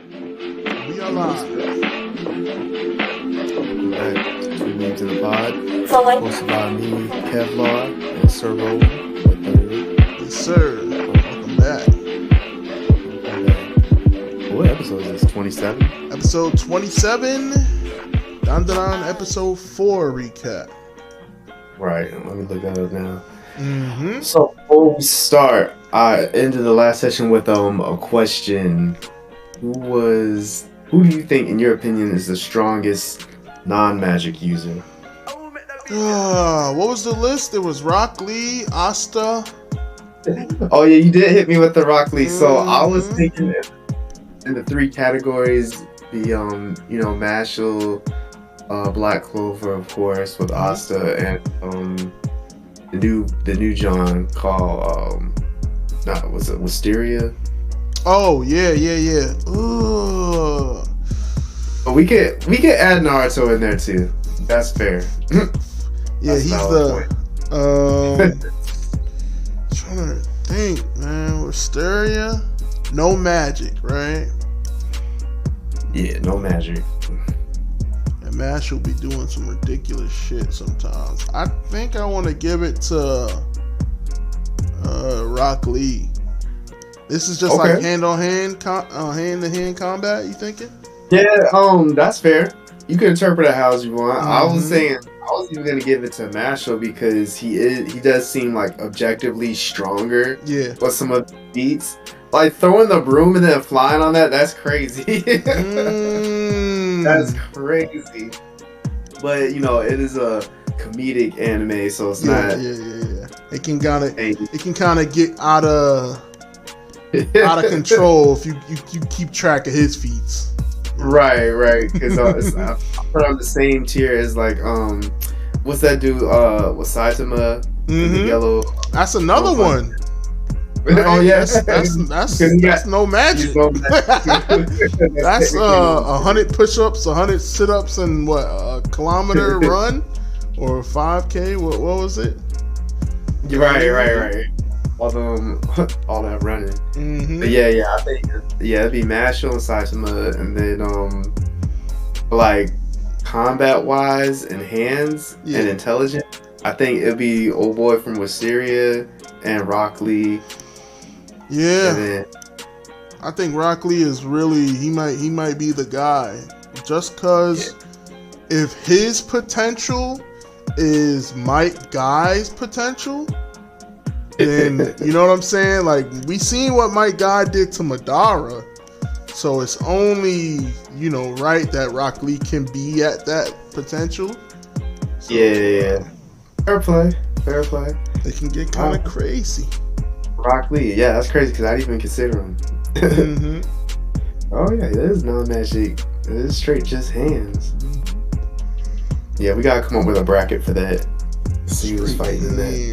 We are live. Welcome back to Weebz in the Pod. Hosted by me, Kevlar, and Sir Roll. Yes, sir. Welcome back. What episode is this? 27? Episode 27. DanDaDan episode 4 recap. Right. Let me look that up now. Mm-hmm. So before we start, I ended the last session with a question. Who do you think, in your opinion, is the strongest non-magic user? What was the list? There was Rock Lee, Asta. Oh yeah, you did hit me with the Rock Lee. So I was thinking in the three categories, the Mashal, Black Clover, of course, with Asta, and the new John called was it Wisteria? Oh yeah. Ooh. But we could add Naruto in there too. That's fair. Yeah, That's he's the trying to think, man. Wisteria, no magic, right? Yeah, no magic. And Mash will be doing some ridiculous shit sometimes. I think I want to give it to Rock Lee. This is just like hand-to-hand combat, you thinking? Yeah, that's fair. You can interpret it how you want. Mm-hmm. I was even gonna give it to Mashal because he does seem like objectively stronger. Yeah. With some of the beats. Like throwing the broom and then flying on that's crazy. That's crazy. But it is a comedic anime, so it's not. Yeah. It can kind of get out of control if you keep track of his feats. Right. Because I put on the same tier as like what's that dude? With Saitama, the yellow. That's another one. Right? Oh yes, that's no magic. That's 100 push-ups, 100 sit-ups, and what a kilometer run or 5K. What was it? Right. All that running. Mm-hmm. But yeah, I think it'd be Mashal and Saitama, and then like combat wise and hands and intelligence, I think it'd be old boy from Wisteria and Rock Lee. Yeah. And then, I think Rock Lee is really he might be the guy, just cause if his potential is Mike Guy's potential, then you know what I'm saying? Like, we seen what Mike Guy did to Madara, so it's only right that Rock Lee can be at that potential. So, yeah. Fair play. They can get kind of crazy. Rock Lee, yeah, that's crazy because I didn't even consider him. Mm-hmm. Oh yeah, it is non-magic. It is straight just hands. Yeah, we gotta come up with a bracket for that. See who's fighting in that.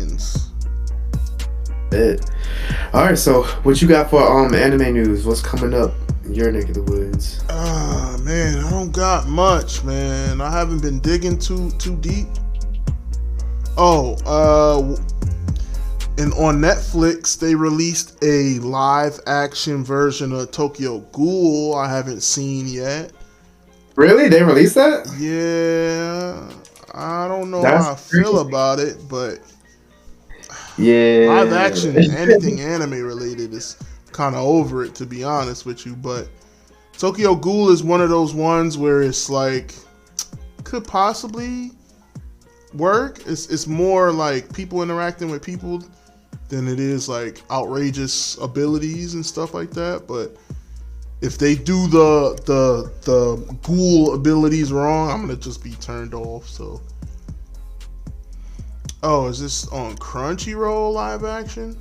Alright, so what you got for anime news? What's coming up in your neck of the woods? Man, I don't got much, man. I haven't been digging too deep. And on Netflix they released a live action version of Tokyo Ghoul I haven't seen yet. Really? They released that? Yeah. I don't know how I feel about it, but yeah, live action, anything anime related is kind of over it, to be honest with you. But Tokyo Ghoul is one of those ones where it's like could possibly work. It's more like people interacting with people than it is like outrageous abilities and stuff like that. But if they do the ghoul abilities wrong, I'm gonna just be turned off. So, is this on Crunchyroll live action?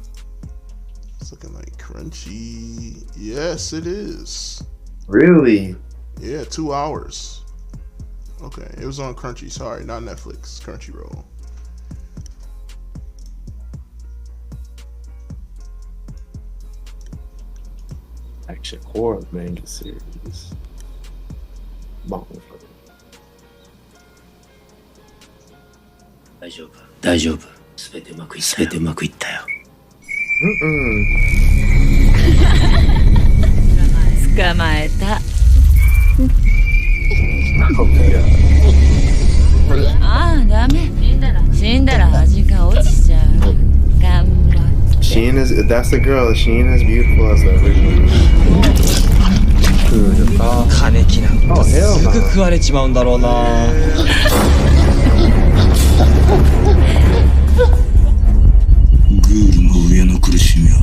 It's looking like Crunchy. Yes, it is. Really? Yeah, 2 hours. Okay, it was on Crunchy. Sorry, not Netflix. Crunchyroll. Action horror manga series. Manga. 大丈夫。すべてうまくいったよ。うんうん。捕まえた。Sheen is, that's the girl. Sheen is beautiful as the original. Oh, hell no. 食われちまうんだろうな。グールの上の苦しみは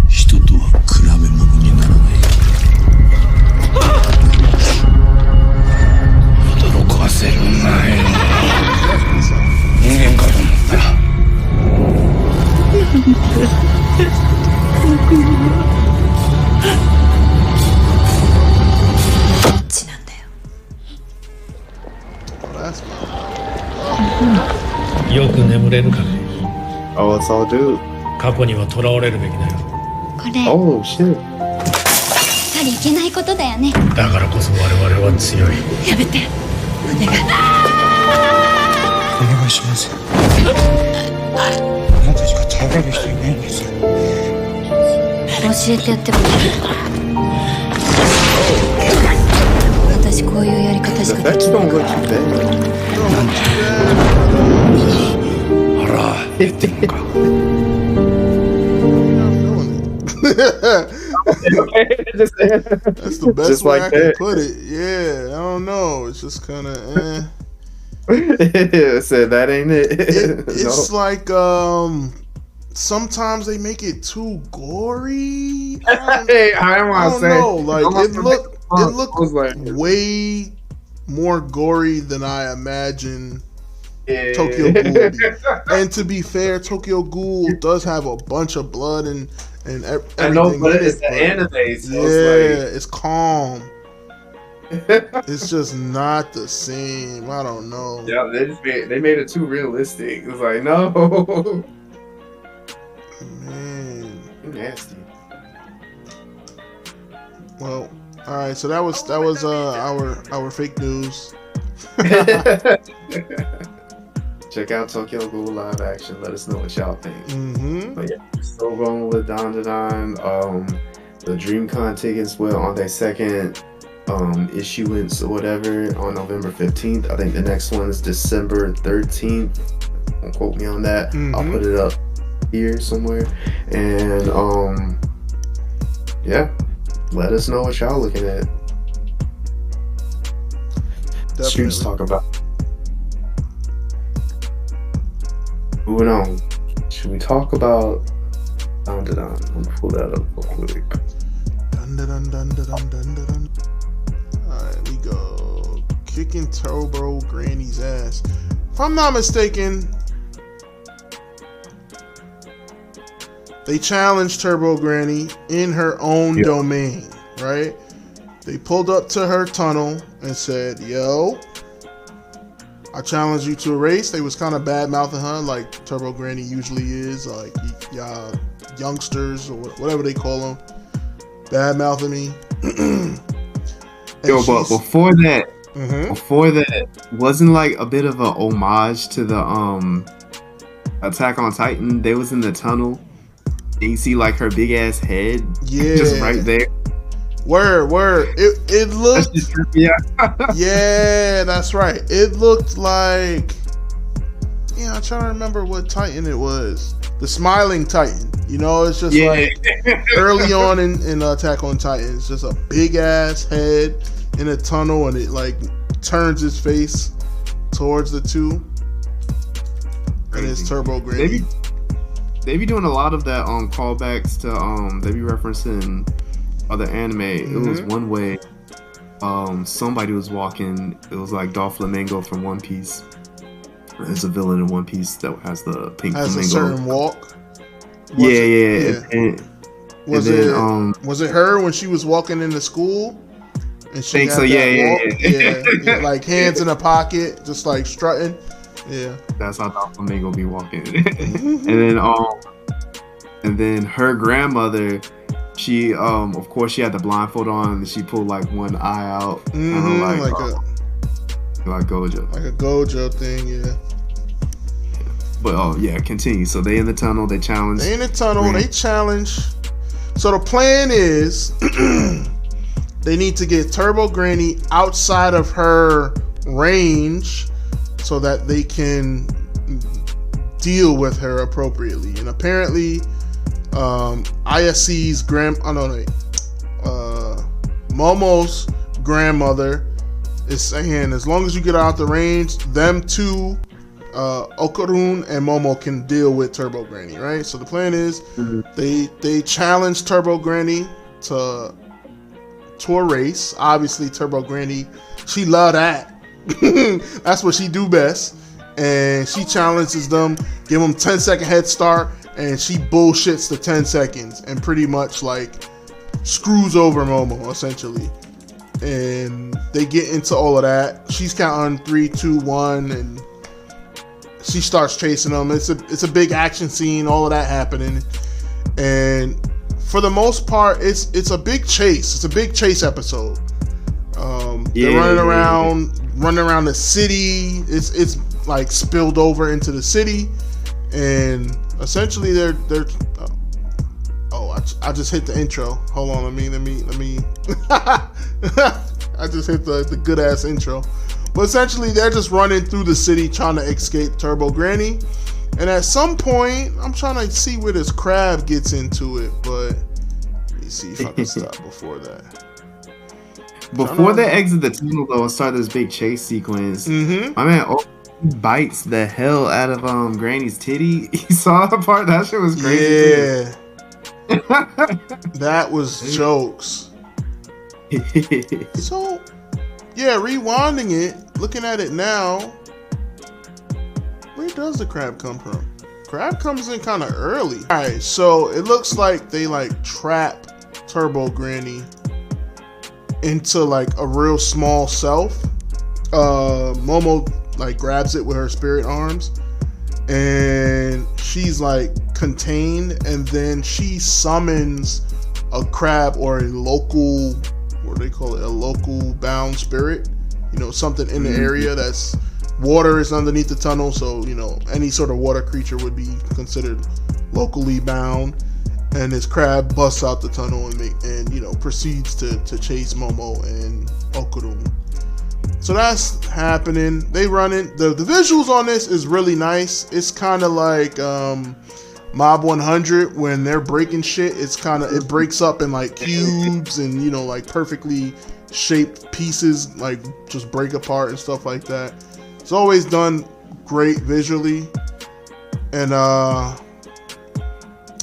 人とは比べ物にならない。驚かせるなよ。人間かと思った。よく眠れるかね。 Oh, it's all dude. 過去には囚われるべきだよ。これ Oh, shit. やっぱりいけないことだよね。だからこそ我々は強い。やめて。お願い。お願いします。あなたしか頼れる人いないんですよ。教えてやってもいい？私こういうやり方し The かで effects きな don't い look から。 too bad. あら、That's the best Just way like I can that. put it. Yeah, I don't know. It's just kind of Said that ain't it. It's No. like sometimes they make it too gory. Hey, I I want to don't say. know. Like it was looked like, way more gory than I imagined yeah. Tokyo Ghoul would be. And to be fair, Tokyo Ghoul does have a bunch of blood and everything. I know, but in it's it, the anime, so yeah, it's it's calm. like. It's just not the same. I don't know. Yeah, they made it too realistic. It was like, no. Man. Nasty. Well, all right. So that was our fake news. Check out Tokyo Ghoul live action. Let us know what y'all think. Mm-hmm. But yeah, we're still going with DanDaDan. The DreamCon tickets were on their second issuance or whatever on November 15th. I think the next one is December 13th. Don't quote me on that. I'll put it up here somewhere. And yeah, let us know what y'all looking at. Streets talk about. Moving on. Should we talk about DanDaDan? Let me pull that up real quick. Dun. Alright, we go. Kicking Turbo Granny's ass. If I'm not mistaken, they challenged Turbo Granny in her own domain, right? They pulled up to her tunnel and said, yo, I challenge you to a race. They was kind of bad-mouthing her like Turbo Granny usually is, like y'all youngsters or whatever they call them, bad-mouthing me. Yo, but before that, wasn't like a bit of a homage to the Attack on Titan? They was in the tunnel. And you see like her big ass head, just right there. Word. It looked. Yeah. Yeah, that's right. It looked like. Yeah, I'm trying to remember what Titan it was. The Smiling Titan. You know, it's just like early on in Attack on Titan. It's just a big ass head in a tunnel, and it like turns its face towards the two, and it's Turbo Granny. They be doing a lot of that callbacks to they be referencing other anime. It was one way somebody was walking, it was like Doflamingo from One Piece. There's a villain in One Piece that has the pink has flamingo. A certain walk. Yeah. Was it her when she was walking into school? And she think had so, that yeah. yeah. Like hands in a pocket, just like strutting. Yeah. That's how Doflamingo be walking. and then her grandmother, she of course she had the blindfold on and she pulled like one eye out. Like Gojo. Like a Gojo thing, yeah. But continue. So they in the tunnel, they challenge. They challenge. So the plan is they need to get Turbo Granny outside of her range so that they can deal with her appropriately. And apparently, ISC's Momo's grandmother is saying as long as you get out the range, them two, Okarun and Momo can deal with Turbo Granny, right? So the plan is they challenge Turbo Granny to a race. Obviously, Turbo Granny, she love that. That's what she do best. And she challenges them, give them 10-second head start, and she bullshits the 10 seconds and pretty much like screws over Momo essentially. And they get into all of that. She's counting 3, 2, 1, and she starts chasing them. It's a big action scene, all of that happening. And for the most part, it's a big chase. It's a big chase episode. They're running around the city. It's like spilled over into the city, and essentially they're I just hit the intro. Hold on, let me I just hit the good ass intro. But essentially they're just running through the city trying to escape Turbo Granny. And at some point, I'm trying to see where this crab gets into it, but let me see if I can stop before that. Before they exit the tunnel though and start this big chase sequence, my man bites the hell out of Granny's titty. You saw the part? That shit was crazy. Yeah. That was jokes. So, yeah, rewinding it, looking at it now, where does the crab come from? Crab comes in kind of early. Alright, so it looks like they like trap Turbo Granny into like a real small self. Momo like grabs it with her spirit arms, and she's like contained, and then she summons a crab or a local, what do they call it, a local bound spirit, you know, something in the area. That's water is underneath the tunnel, so you know any sort of water creature would be considered locally bound. And this crab busts out the tunnel and you know proceeds to chase Momo and Okarun. So that's happening. They running. The visuals on this is really nice. It's kind of like Mob 100 when they're breaking shit. It breaks up in like cubes and you know like perfectly shaped pieces like just break apart and stuff like that. It's always done great visually. And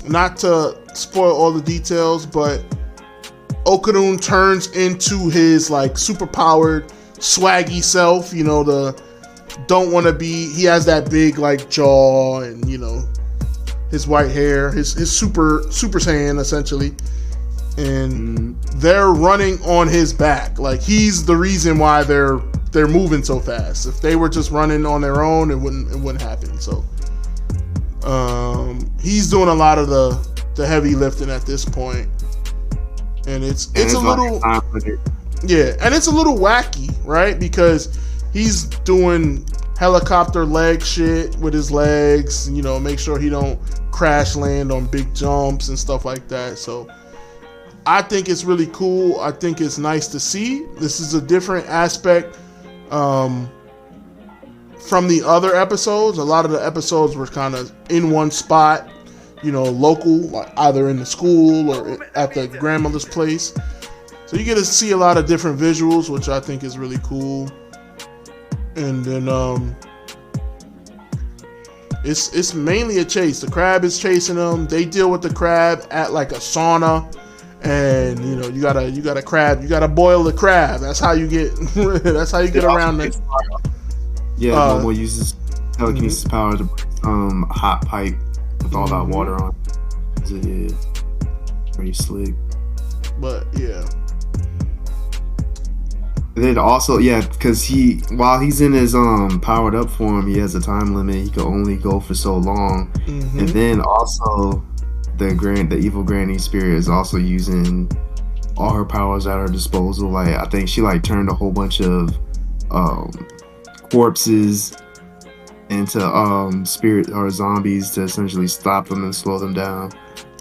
not to spoil all the details, but Okarun turns into his like super powered swaggy self, you know, he has that big like jaw and you know his white hair, his super Saiyan essentially, and they're running on his back. Like he's the reason why they're moving so fast. If they were just running on their own, it wouldn't happen. So he's doing a lot of the heavy lifting at this point, and it's a little and it's a little wacky, right? Because he's doing helicopter leg shit with his legs, you know, make sure he don't crash land on big jumps and stuff like that. So I think it's really cool. I think it's nice to see. This is a different aspect from the other episodes. A lot of the episodes were kind of in one spot, you know, local, like either in the school or at the grandmother's place. So you get to see a lot of different visuals, which I think is really cool. And then it's mainly a chase. The crab is chasing them. They deal with the crab at like a sauna, and you know you gotta boil the crab. That's how you get around it. Yeah, Momo uses telekinesis power to hot pipe with all that water on. Yeah, pretty slick. But yeah. And then also, because while he's in his powered up form, he has a time limit. He can only go for so long. And then also, the evil Granny spirit is also using all her powers at her disposal. Like I think she like turned a whole bunch of corpses into spirit or zombies to essentially stop them and slow them down,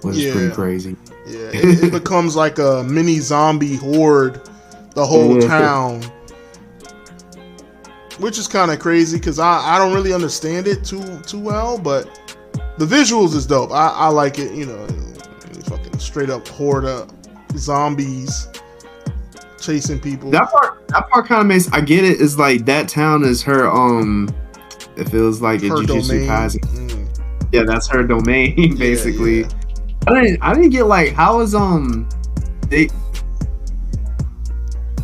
which is pretty crazy. Yeah, it becomes like a mini zombie horde, the whole town, which is kind of crazy because I don't really understand it too well, but the visuals is dope. I like it, you know, fucking straight up horde of zombies chasing people. That part kind of makes, I get it. It's like that town is her it feels like a Jujutsu Kaisen. Yeah, that's her domain basically. Yeah. I didn't get like how is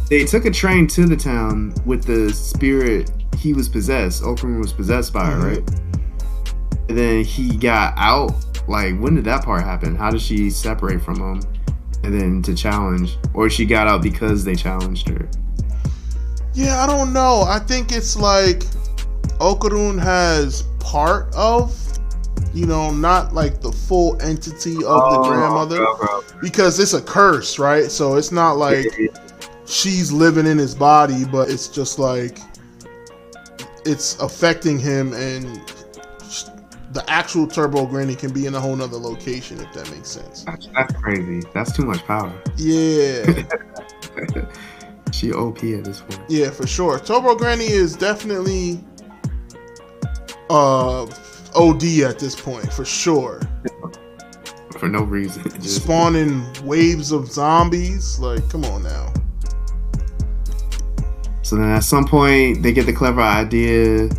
they took a train to the town with the spirit he was possessed. Okarun was possessed by her, right? And then he got out. Like, when did that part happen? How did she separate from him? And then to challenge, or she got out because they challenged her? Yeah, I don't know. I think it's like Okarun has part of, you know, not like the full entity of the grandmother, because it's a curse, right? So it's not like she's living in his body, but it's just like it's affecting him, and the actual Turbo Granny can be in a whole nother location, if that makes sense. That's crazy. That's too much power. Yeah. She OP at this point. Yeah, for sure. Turbo Granny is definitely OD at this point, for sure. For no reason. Just spawning waves of zombies. Like, come on now. So then at some point, they get the clever idea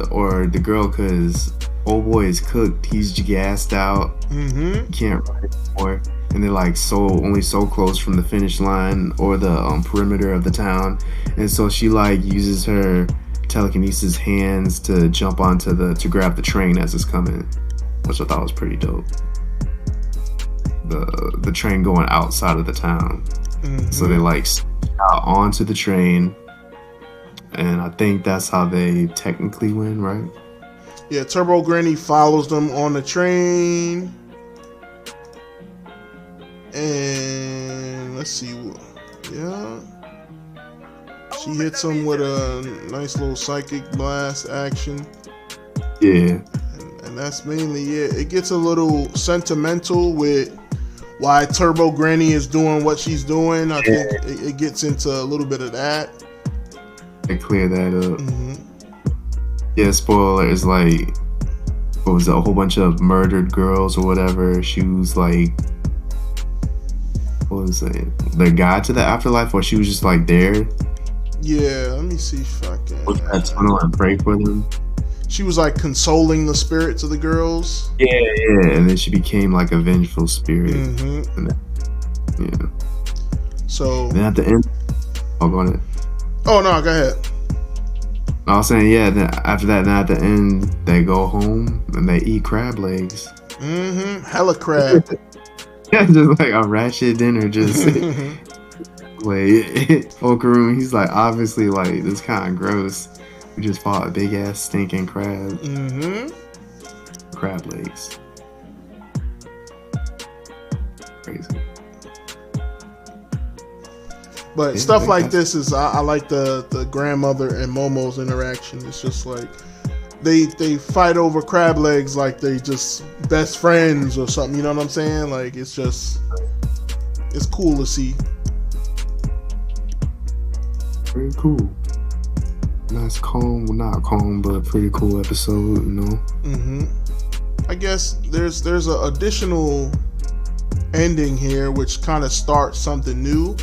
or the girl, because old boy is cooked. He's gassed out. He can't run anymore. And they're like only so close from the finish line or the perimeter of the town. And so she like uses her telekinesis hands to jump onto to grab the train as it's coming, which I thought was pretty dope. The train going outside of the town. So they like out onto the train, and I think that's how they technically win, right? Yeah, Turbo Granny follows them on the train, and let's see, yeah, she hits him with a nice little psychic blast action. Yeah, and that's mainly it. It gets a little sentimental with why Turbo Granny is doing what she's doing. I think it gets into a little bit of that. They clear that up. Yeah, spoiler is like, what was it, a whole bunch of murdered girls or whatever. She was like, what was it, the guide to the afterlife, or she was just like there? Yeah, let me see if I can. Was that tunnel and pray for them? She was like consoling the spirits of the girls. Yeah, and then she became like a vengeful spirit. And then, so then at the end, go ahead. Oh no, go ahead. I was saying, yeah. Then after that, now at the end, they go home and they eat crab legs. Hella crab. Yeah, just like a ratchet dinner. Just like Okarun, he's like obviously like this kind of gross. We just fought a big ass stinking crab. Crab legs. Crazy. But stuff like this is, I like the grandmother and Momo's interaction. It's just like they fight over crab legs like they just best friends or something. You know what I'm saying? Like it's cool to see. Very cool. Nice, calm, well, not calm, but pretty cool episode, you know. I guess there's an additional ending here, which kind of starts something new.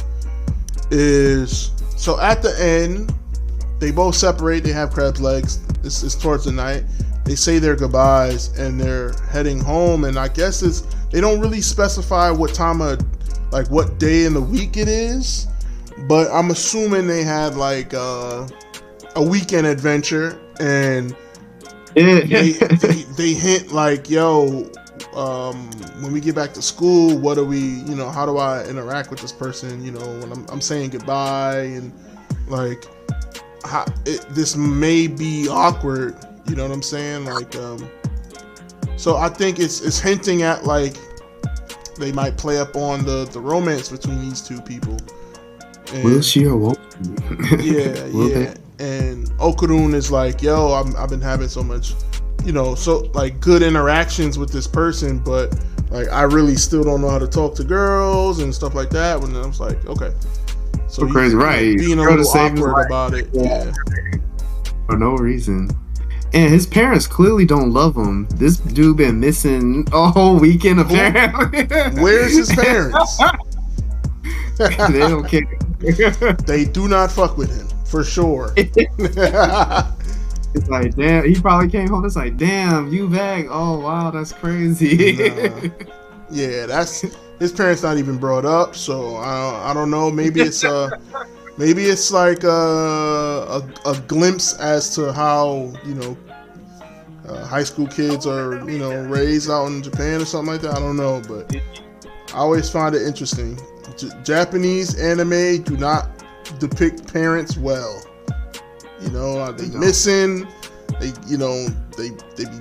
So at the end, they both separate. They have crab legs. This is towards the night. They say their goodbyes and they're heading home. And I guess they don't really specify what time of, like what day in the week it is, but I'm assuming they had like a weekend adventure, and they hint like, yo, when we get back to school, what do we, you know, how do I interact with this person, you know, when I'm saying goodbye, and like this may be awkward, you know what I'm saying, like so I think it's hinting at like they might play up on the romance between these two people. And, will she or won't she? Yeah. And Okarun is like, yo, I've been having so much, you know, so like good interactions with this person, but Like, I really still don't know how to talk to girls and stuff like that. When I was like, okay. So he's crazy, right? being a little awkward about it. Yeah. For no reason. And his parents clearly don't love him. This dude been missing a whole weekend apparently. Where's his parents? They don't care. They do not fuck with him, for sure. It's like, damn, he probably came home. It's like, damn, you back. Oh, wow, that's crazy. Yeah, that's his parents not even brought up, so I don't know. Maybe it's like a glimpse as to how, you know, high school kids are, you know, raised out in Japan or something like that. I don't know, but I always find it interesting. Japanese anime do not depict parents well. You know, are they missing? They be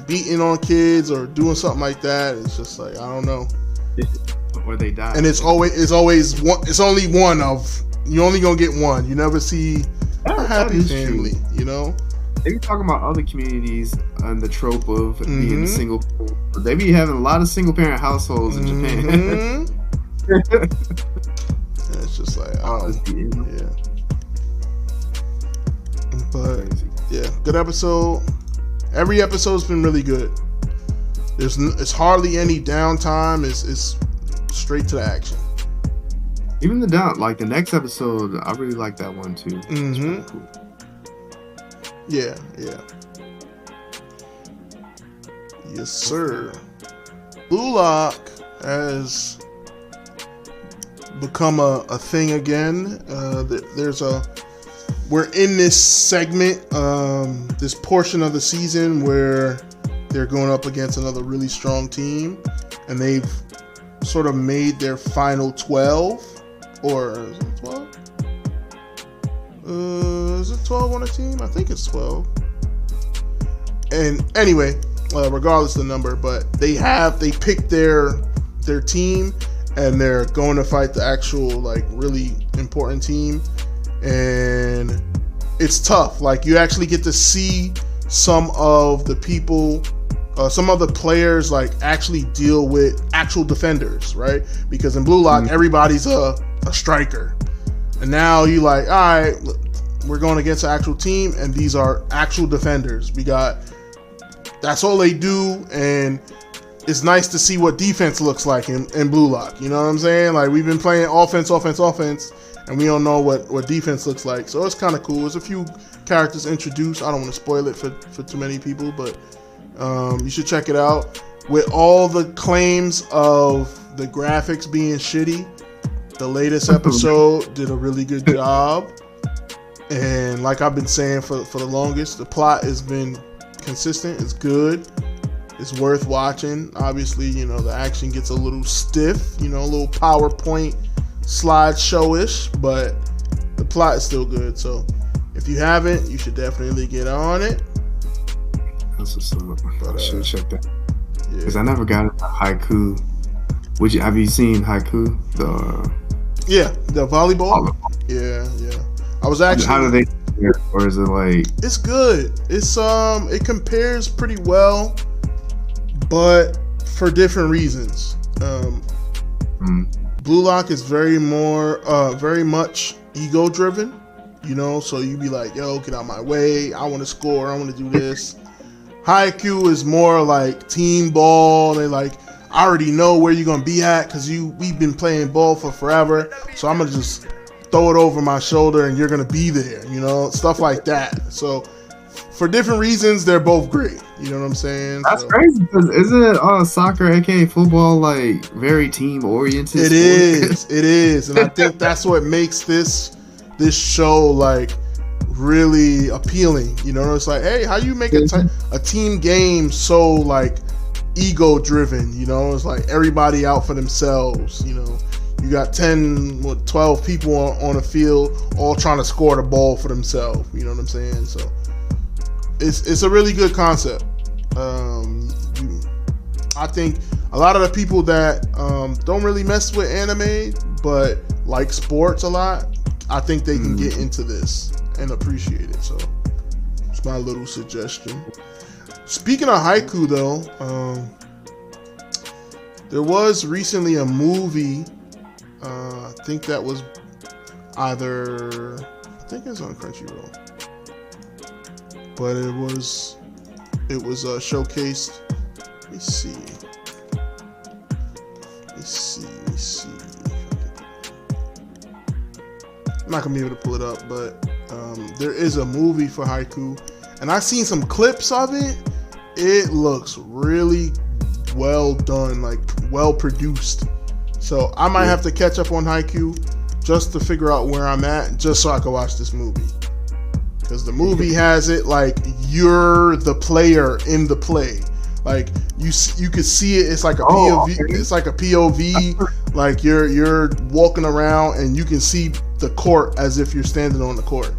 beating on kids or doing something like that. It's just like, I don't know. Or they die. And it's always one. It's only one of. You only gonna get one. You never see a happy family. True. You know. They be talking about other communities and the trope of being single. They be having a lot of single parent households in Japan. It's just like, yeah. But yeah, good episode. Every episode's been really good. It's hardly any downtime. It's straight to the action. Even the next episode, I really like that one too. Mm-hmm. Cool. Yeah. Yes, sir. Blue Lock has become a thing again. We're in this segment, this portion of the season where they're going up against another really strong team, and they've sort of made their final 12, or is it 12? Is it 12 on a team? I think it's 12. And anyway, regardless of the number, but they picked their team, and they're going to fight the actual, like, really important team. And it's tough. Like, you actually get to see some of the people, some of the players, like, actually deal with actual defenders, right? Because in Blue Lock, everybody's a striker. And now you like, all right, we're going against an actual team, and these are actual defenders. That's all they do, and it's nice to see what defense looks like in Blue Lock. You know what I'm saying? Like, we've been playing offense, and we don't know what defense looks like. So it's kind of cool. There's a few characters introduced. I don't want to spoil it for too many people, but you should check it out. With all the claims of the graphics being shitty, the latest episode did a really good job. And like I've been saying for the longest, the plot has been consistent. It's good. It's worth watching. Obviously, you know, the action gets a little stiff, you know, a little PowerPoint slideshow-ish, but the plot is still good. So if you haven't, you should definitely get on it. That's what's up. I should check that. Because I never got into Haikyuu. Have you seen Haikyuu? The volleyball? Yeah. I was actually... How do they... Or is it like... It's good. It's it compares pretty well, but for different reasons. Blue Lock is very much ego driven, you know, so you be like, yo, get out my way, I want to score, I want to do this. Haikyuu is more like team ball. They like, I already know where you're gonna be at because we've been playing ball for forever, so I'm gonna just throw it over my shoulder and you're gonna be there, you know, stuff like that. So for different reasons, they're both great. You know what I'm saying? That's crazy, because isn't soccer, aka football, like very team oriented? It is, and I think that's what makes this show like really appealing. You know, it's like, hey, how do you make a team game so like ego driven? You know, it's like everybody out for themselves. You know, you got 12 people on a field all trying to score the ball for themselves. You know what I'm saying? So it's a really good concept. I think a lot of the people that don't really mess with anime but like sports a lot, I think they can get into this and appreciate it. So it's my little suggestion. Speaking of Haikyuu though, There was recently a movie. I think that was either. I think it's on Crunchyroll, but it was showcased. Let me see. I'm not gonna be able to pull it up, but there is a movie for Haikyuu, and I've seen some clips of it. It looks really well done, like well produced. So I might have to catch up on Haikyuu just to figure out where I'm at, just so I can watch this movie. Because the movie has it like you're the player in the play. Like you could see it. It's like a POV. Okay. It's like a POV. Like you're walking around and you can see the court as if you're standing on the court.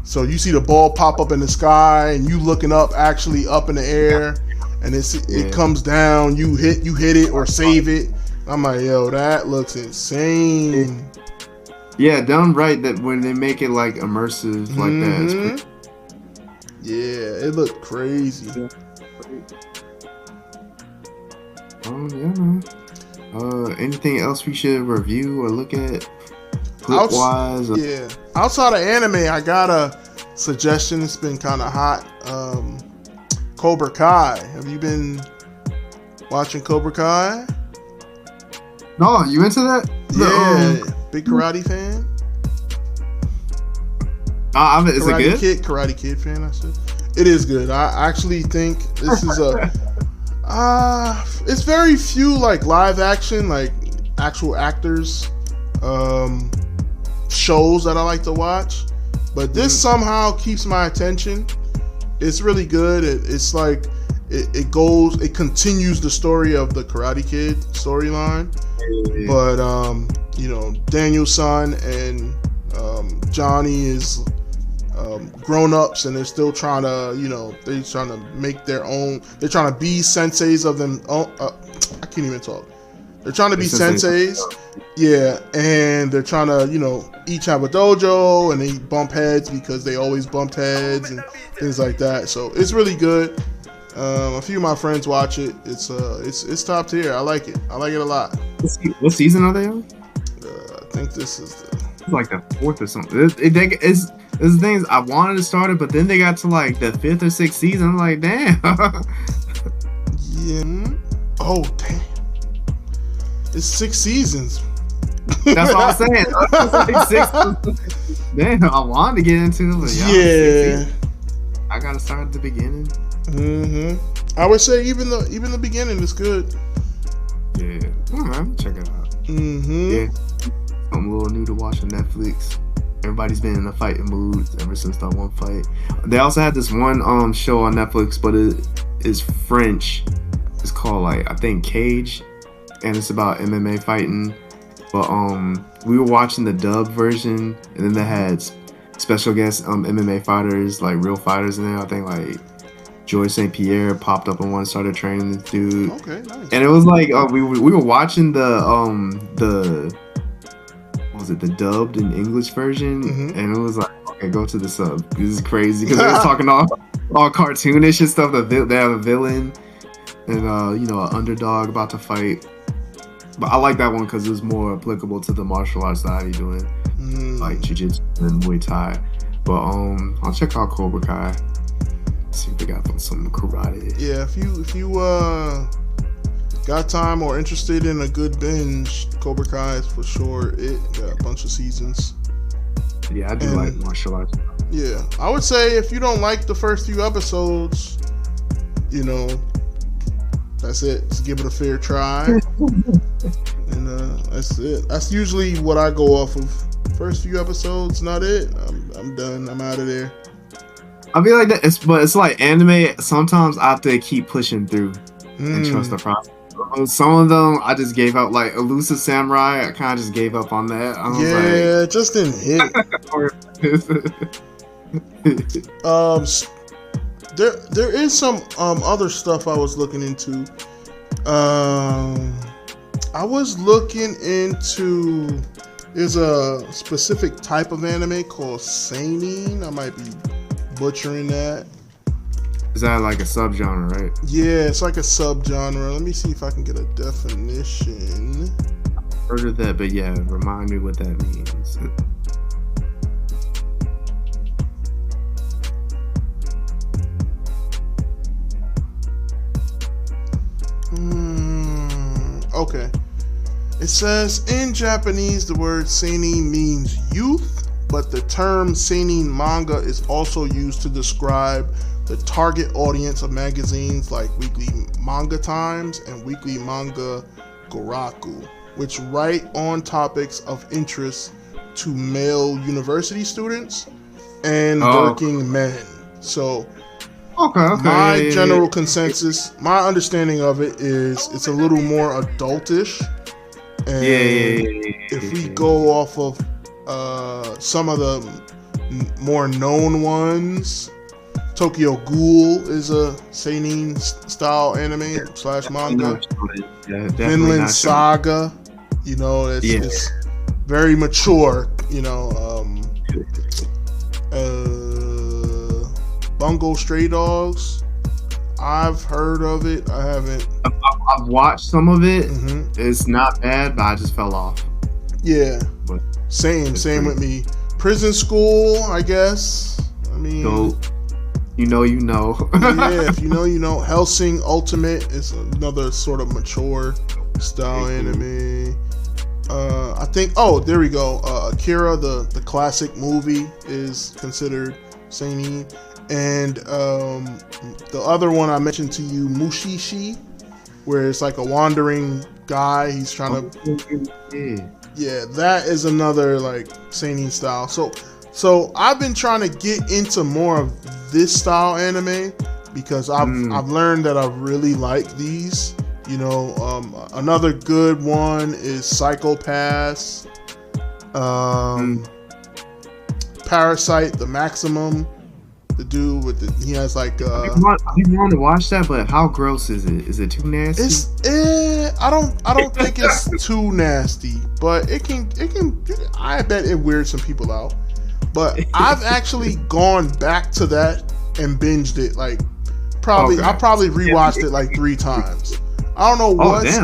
So you see the ball pop up in the sky and you looking up, actually up in the air, and it comes down. You hit it or save it. I'm like, yo, that looks insane. Yeah, done right. That when they make it like immersive like that. Yeah, it looked crazy. Yeah. Yeah, man. Anything else we should review or look at? Clip-wise? Yeah. Outside of anime, I got a suggestion. It's been kind of hot. Cobra Kai. Have you been watching Cobra Kai? No, you into that? Yeah. Big karate fan? Is it good? Karate Kid fan, I said. It is good. I actually think this is a... it's very few like live action, like actual actors shows that I like to watch, but this somehow keeps my attention. It's really good. It's like it continues the story of the Karate Kid storyline, but Daniel's son and Johnny is grown-ups, and they're still trying to, they're trying to make their own. They're trying to be senseis of them. I can't even talk. They're trying to be senseis. Yeah, and they're trying to, each have a dojo, and they bump heads because they always bumped heads and things like that. So it's really good. A few of my friends watch it. It's top tier. I like it. I like it a lot. What season are they on? I think this is it's like the 4th or something. It's the things I wanted to start it, but then they got to like the 5th or 6th season. I'm like, damn. Yeah. Oh, damn. It's 6 seasons. That's what I'm saying. Like 6. Damn, I wanted to get into it, but yeah. I gotta start at the beginning. I would say even the beginning is good. Yeah. Alright, check it out. Yeah. Something a little new to watch on Netflix. Everybody's been in a fighting mood ever since that one fight. They also had this one show on Netflix, but it is French. It's called I think Cage, and it's about MMA fighting. But we were watching the dub version, and then they had special guest MMA fighters, like real fighters in there. I think like George St. Pierre popped up and one started training this dude. Okay, nice. And it was like we were watching the was it the dubbed in English version, and it was like, okay, go to the sub. This is crazy because they was talking all cartoonish and stuff. They have a villain and an underdog about to fight. But I like that one because it was more applicable to the martial arts that I be doing, like jiu-jitsu and Muay Thai. But I'll check out Cobra Kai. See if they got some karate. Yeah, if you got time or interested in a good binge, Cobra Kai is for sure. It got a bunch of seasons. Yeah, I do like martial arts. Yeah, I would say if you don't like the first few episodes, that's it. Just give it a fair try. And that's it. That's usually what I go off of. First few episodes, not it. I'm done. I'm out of there. I feel like that. It's like anime. Sometimes I have to keep pushing through and trust the process. Some of them I just gave up. Like Elusive Samurai, I kind of just gave up on that. It just didn't hit. There is some other stuff I was looking into. I was looking into. There's a specific type of anime called Seinen. I might be butchering that. Is that like a subgenre, right? Yeah, it's like a subgenre. Let me see if I can get a definition. Heard of that, but yeah, remind me what that means. Okay. It says in Japanese the word seinen means youth, but the term seinen manga is also used to describe the target audience of magazines like Weekly Manga Times and Weekly Manga Goraku, which write on topics of interest to male university students and working men. So my general consensus, my understanding of it is it's a little more adultish. And if we go off of some of the more known ones, Tokyo Ghoul is a seinen style anime / manga. Vinland Saga, you know, it's very mature, you know. Bungo Stray Dogs, I've heard of it. I haven't. I've watched some of it. It's not bad, but I just fell off. Yeah, but same with me. Prison School, I guess. I mean, you know. Yeah, if you know, you know. Hellsing Ultimate is another sort of mature style anime. I think. Oh, there we go. Akira, the classic movie, is considered seinen. And the other one I mentioned to you, Mushishi, where it's like a wandering guy. He's trying to, that is another like seinen style. So I've been trying to get into more of this style anime because I've learned that I really like these. You know, another good one is Psycho-Pass, Parasite, the Maximum. The dude with he has like I want to watch that, but how gross is it? Is it too nasty? It's I don't think it's too nasty, but it can I bet it weirds some people out. But I've actually gone back to that and binged it like I probably rewatched it like 3 times. I don't know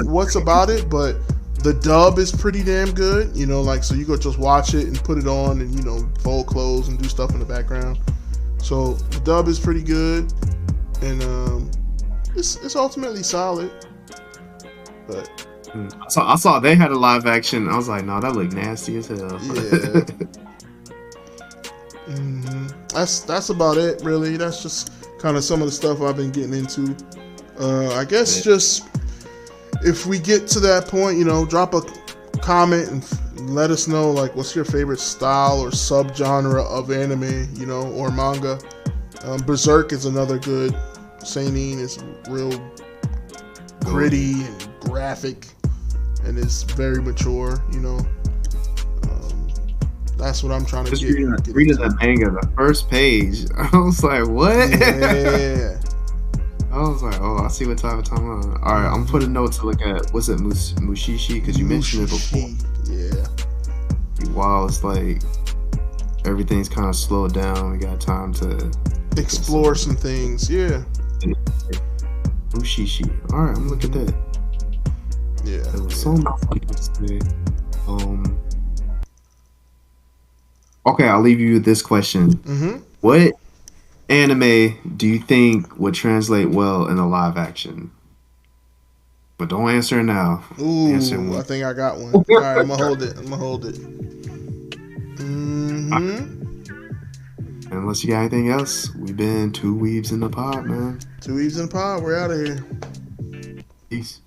what's about it, but the dub is pretty damn good, you know, like so you go just watch it and put it on and you know fold clothes and do stuff in the background. So the dub is pretty good, and it's ultimately solid. But I saw they had a live action. I was like, no, that looked nasty as hell. Yeah. That's about it, really. That's just kind of some of the stuff I've been getting into. I guess just if we get to that point, you know, drop a comment and let us know like what's your favorite style or subgenre of anime, you know, or manga. Berserk is another good seinen. It's real gritty and graphic, and it's very mature, you know. That's what I'm trying to just get. Reading the manga, the first page, I was like, what? Yeah. I was like, oh, I see what type of time I'm on. All right, I'm putting a note to look at. Was it Mushishi? Because you mentioned it before. Yeah. While it's like everything's kind of slowed down, we got time to explore some things. Yeah. Mushishi. All right, I'm looking at that. Yeah. There was so much to say. Okay, I'll leave you with this question. What anime do you think would translate well in a live action? But don't answer it now. Ooh, I think I got one. All right, I'm gonna hold it. Unless you got anything else, we've been 2 Weebz in the pod, man. 2 Weebz in the pod. We're out of here. Peace.